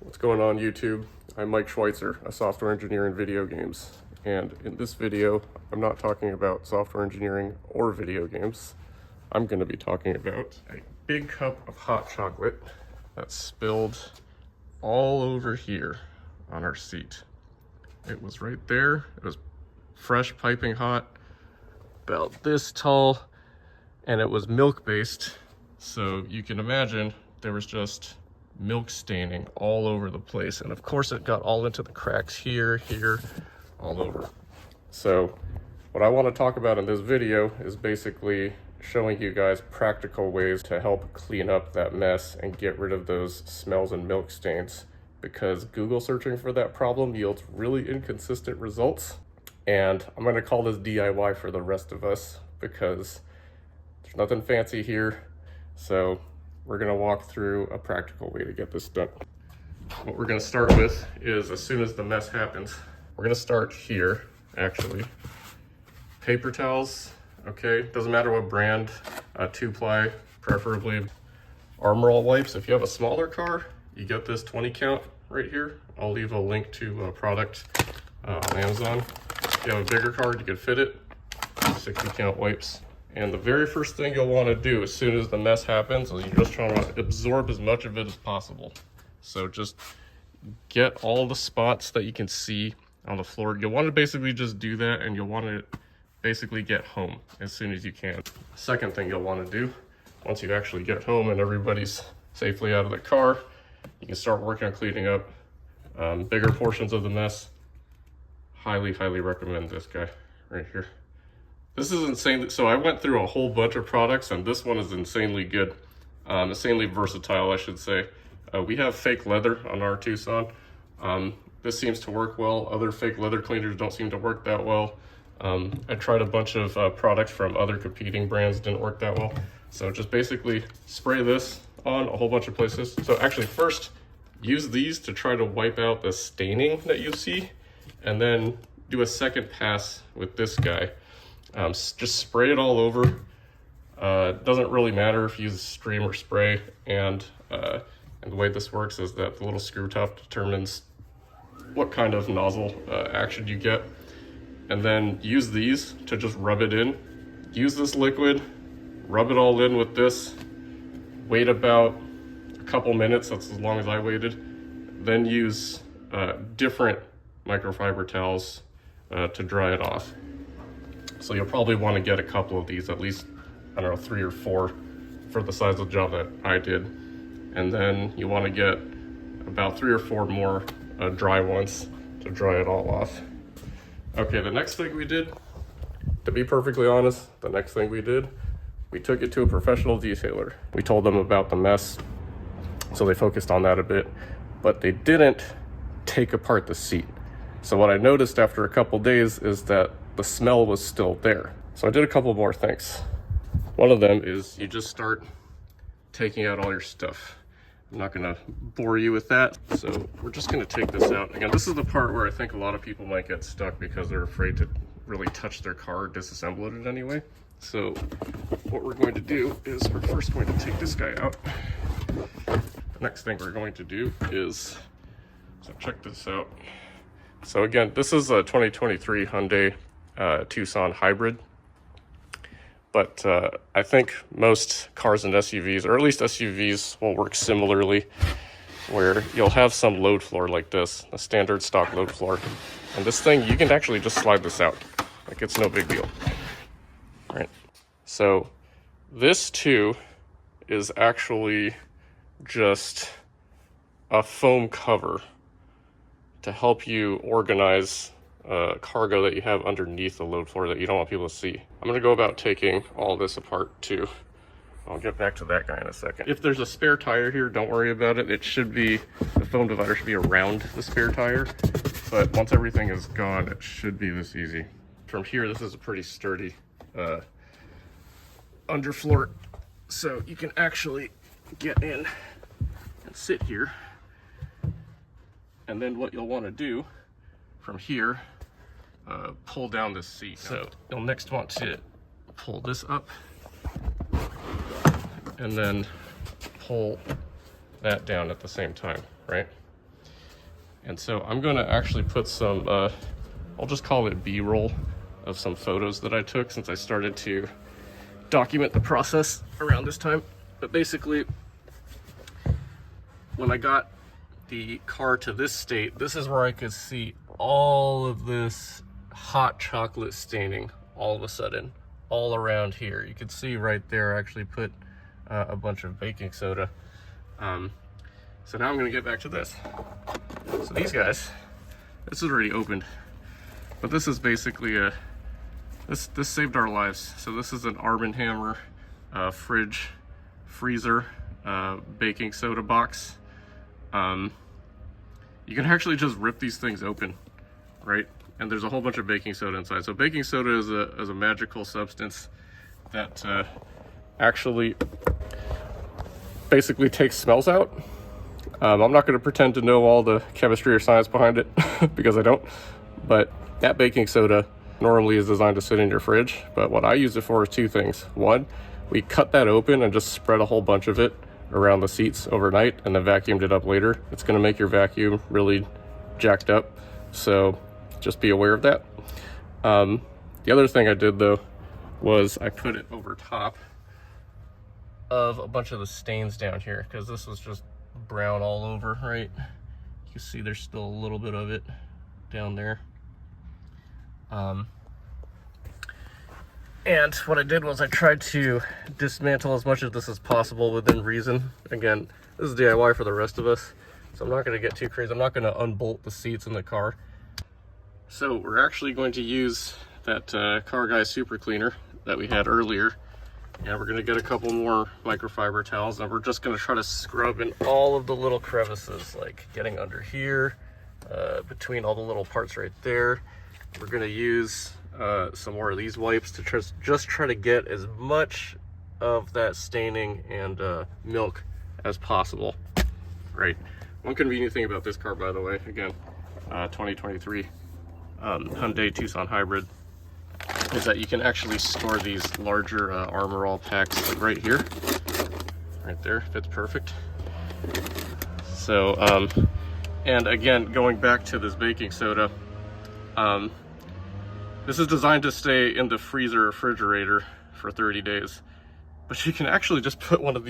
What's going on YouTube? I'm Mike Schweitzer, a software engineer in video games. And in this video, I'm not talking about software engineering or video games. I'm going to be talking about a big cup of hot chocolate that spilled all over here on our seat. It was right there. It was fresh piping hot, about this tall, and it was milk based. So you can imagine there was just milk staining all over the place. And of course it got all into the cracks here, all over. So what I want to talk about in this video is basically showing you guys practical ways to help clean up that mess and get rid of those smells and milk stains, because Google searching for that problem yields really inconsistent results. And I'm going to call this DIY for the rest of us because there's nothing fancy here. So we're going to walk through a practical way to get this done. What we're going to start with is, as soon as the mess happens, we're going to start here, actually. Paper towels, okay? Doesn't matter what brand, 2-ply preferably. Armor All wipes. If you have a smaller car, you get this 20 count right here. I'll leave a link to a product on Amazon. If you have a bigger car, you can fit it. 60 count wipes. And the very first thing you'll want to do as soon as the mess happens is you're just trying to absorb as much of it as possible. So just get all the spots that you can see on the floor. You'll want to basically just do that, and you'll want to basically get home as soon as you can. Second thing you'll want to do, once you actually get home and everybody's safely out of the car, you can start working on cleaning up bigger portions of the mess. Highly recommend this guy right here. This is insane. So I went through a whole bunch of products, and this one is insanely good. Insanely versatile, I should say. We have fake leather on our Tucson. This seems to work well. Other fake leather cleaners don't seem to work that well. I tried a bunch of products from other competing brands, didn't work that well. So just basically spray this on a whole bunch of places. So actually first, use these to try to wipe out the staining that you see, and then do a second pass with this guy. Just spray it all over. It doesn't really matter if you use stream or spray, and the way this works is that the little screw top determines what kind of nozzle action you get, and then use these to just rub it in. Use this liquid, rub it all in with this, wait about a couple minutes, that's as long as I waited, then use different microfiber towels to dry it off. So you'll probably want to get a couple of these, at least, I don't know, 3 or 4 for the size of the job that I did. And then you want to get about 3 or 4 more dry ones to dry it all off. Okay, the next thing we did, to be perfectly honest, we took it to a professional detailer. We told them about the mess, so they focused on that a bit, but they didn't take apart the seat. So what I noticed after a couple days is that the smell was still there. So I did a couple more things. One of them is you just start taking out all your stuff. I'm not gonna bore you with that. So we're just gonna take this out. Again, this is the part where I think a lot of people might get stuck because they're afraid to really touch their car or disassemble it in any way. So what we're going to do is we're first going to take this guy out. The next thing we're going to do is, so check this out. So again, this is a 2023 Hyundai Tucson hybrid, but I think most cars and SUVs, or at least SUVs, will work similarly, where you'll have some load floor like this, a standard stock load floor, and this thing, you can actually just slide this out, like it's no big deal. All right, so this too is actually just a foam cover to help you organize cargo that you have underneath the load floor that you don't want people to see. I'm gonna go about taking all this apart too. I'll get back to that guy in a second. If there's a spare tire here, don't worry about it. It should be, the foam divider should be around the spare tire, but once everything is gone, it should be this easy. From here, this is a pretty sturdy underfloor, so you can actually get in and sit here. And then what you'll want to do from here, pull down this seat. So you'll next want to pull this up and then pull that down at the same time, right? And so I'm going to actually put some, I'll just call it B-roll of some photos that I took since I started to document the process around this time. But basically, when I got the car to this state, this is where I could see all of this hot chocolate staining all of a sudden, all around here. You can see right there, I actually put a bunch of baking soda. So now I'm gonna get back to this. So these guys, this is already opened, but this is basically this saved our lives. So this is an Arm & Hammer fridge, freezer, baking soda box. You can actually just rip these things open, right? And there's a whole bunch of baking soda inside. So baking soda is a magical substance that actually basically takes smells out. I'm not going to pretend to know all the chemistry or science behind it because I don't, but that baking soda normally is designed to sit in your fridge. But what I use it for is two things. One, we cut that open and just spread a whole bunch of it around the seats overnight and then vacuumed it up later. It's going to make your vacuum really jacked up, so just be aware of that. The other thing I did though was I put it over top of a bunch of the stains down here because this was just brown all over, right? You can see there's still a little bit of it down there. And what I did was I tried to dismantle as much of this as possible within reason. Again, this is DIY for the rest of us, so I'm not going to get too crazy. I'm not going to unbolt the seats in the car. So we're actually going to use that Car Guy super cleaner that we had earlier. And we're going to get a couple more microfiber towels, and we're just going to try to scrub in all of the little crevices, like getting under here, between all the little parts right there. We're going to use some more of these wipes to just try to get as much of that staining and milk as possible. Right. One convenient thing about this car, by the way, again, 2023 Hyundai Tucson Hybrid, is that you can actually store these larger Armor All packs like right here. Right there, fits perfect. So, and again, going back to this baking soda, this is designed to stay in the freezer or refrigerator for 30 days. But you can actually just put one of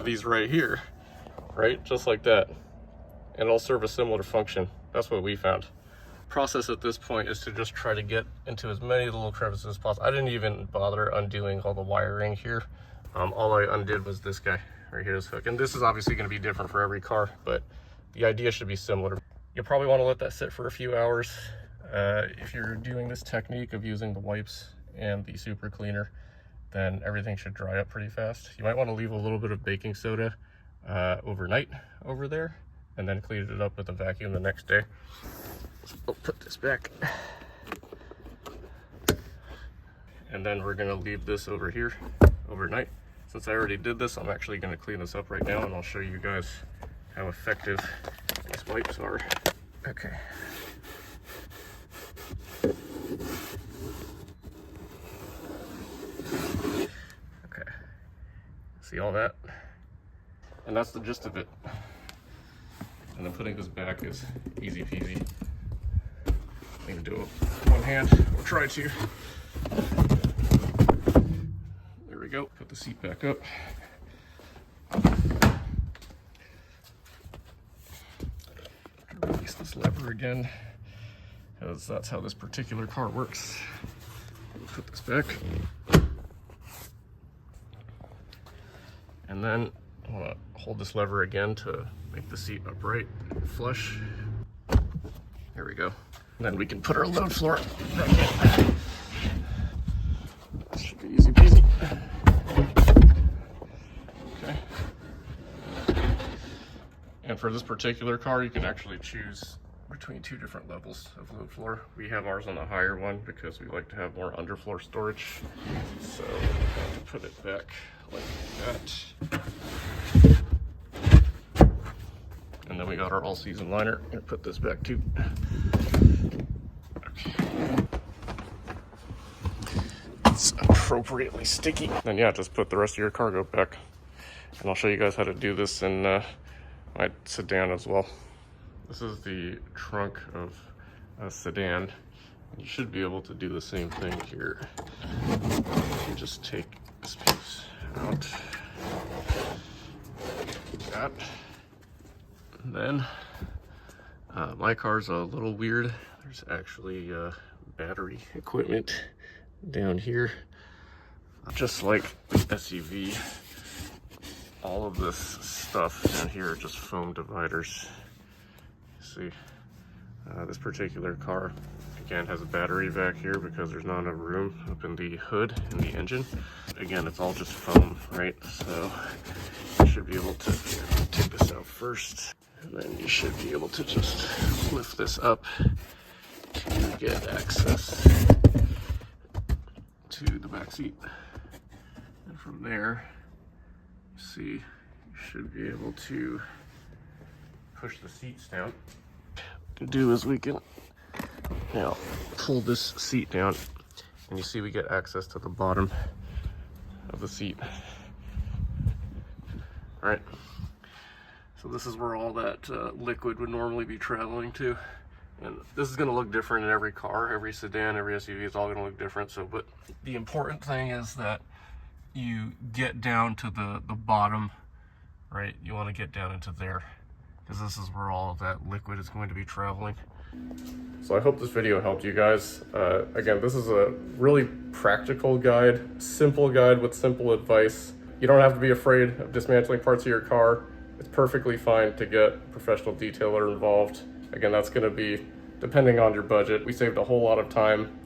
these right here, right? Just like that. And it'll serve a similar function. That's what we found. Process at this point is to just try to get into as many little crevices as possible. I didn't even bother undoing all the wiring here. All I undid was this guy right here, this hook. And this is obviously going to be different for every car, but the idea should be similar. You'll probably want to let that sit for a few hours. If you're doing this technique of using the wipes and the super cleaner, then everything should dry up pretty fast. You might want to leave a little bit of baking soda overnight over there and then clean it up with a vacuum the next day. So I'll put this back. And then we're going to leave this over here overnight. Since I already did this, I'm actually going to clean this up right now, and I'll show you guys how effective these wipes are. Okay. Okay. See all that? And that's the gist of it. And then putting this back is easy peasy. I can do it with one hand, or try to. There we go. Put the seat back up. Release this lever again, because that's how this particular car works. Put this back. And then I want to hold this lever again to make the seat upright and flush. There we go. And then we can put our load floor back in. This should be easy peasy. Okay. And for this particular car, you can actually choose between two different levels of load floor. We have ours on the higher one because we like to have more underfloor storage. So I'm going to put it back like that. And then we got our all-season liner. I'm gonna put this back too. Okay. It's appropriately sticky. Then yeah, just put the rest of your cargo back. And I'll show you guys how to do this in my Sedan as well. This is the trunk of a sedan. You should be able to do the same thing here. You just take this piece out, like that. And then my car's a little weird. There's actually battery equipment down here. Just like the SUV, all of this stuff down here are just foam dividers. You see, this particular car, again, has a battery back here because there's not enough room up in the hood and the engine. Again, it's all just foam, right? So you should be able to take this out first, and then you should be able to just lift this up to get access to the back seat. And from there, you see, you should be able to push the seats down. What we can do is we can now pull this seat down, and you see we get access to the bottom of the seat. All right, so this is where all that liquid would normally be traveling to. And this is going to look different in every car, every sedan, every SUV. It's all going to look different. So, but the important thing is that you get down to the bottom, right? You want to get down into there, because this is where all of that liquid is going to be traveling. So I hope this video helped you guys. Again, this is a really practical guide, simple guide with simple advice. You don't have to be afraid of dismantling parts of your car. It's perfectly fine to get a professional detailer involved. Again, that's going to be depending on your budget. We saved a whole lot of time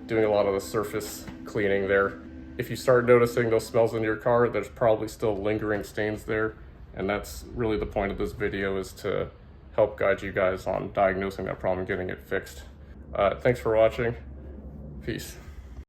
doing a lot of the surface cleaning there. If you start noticing those smells in your car, there's probably still lingering stains there. And that's really the point of this video, is to help guide you guys on diagnosing that problem and getting it fixed. Thanks for watching. Peace.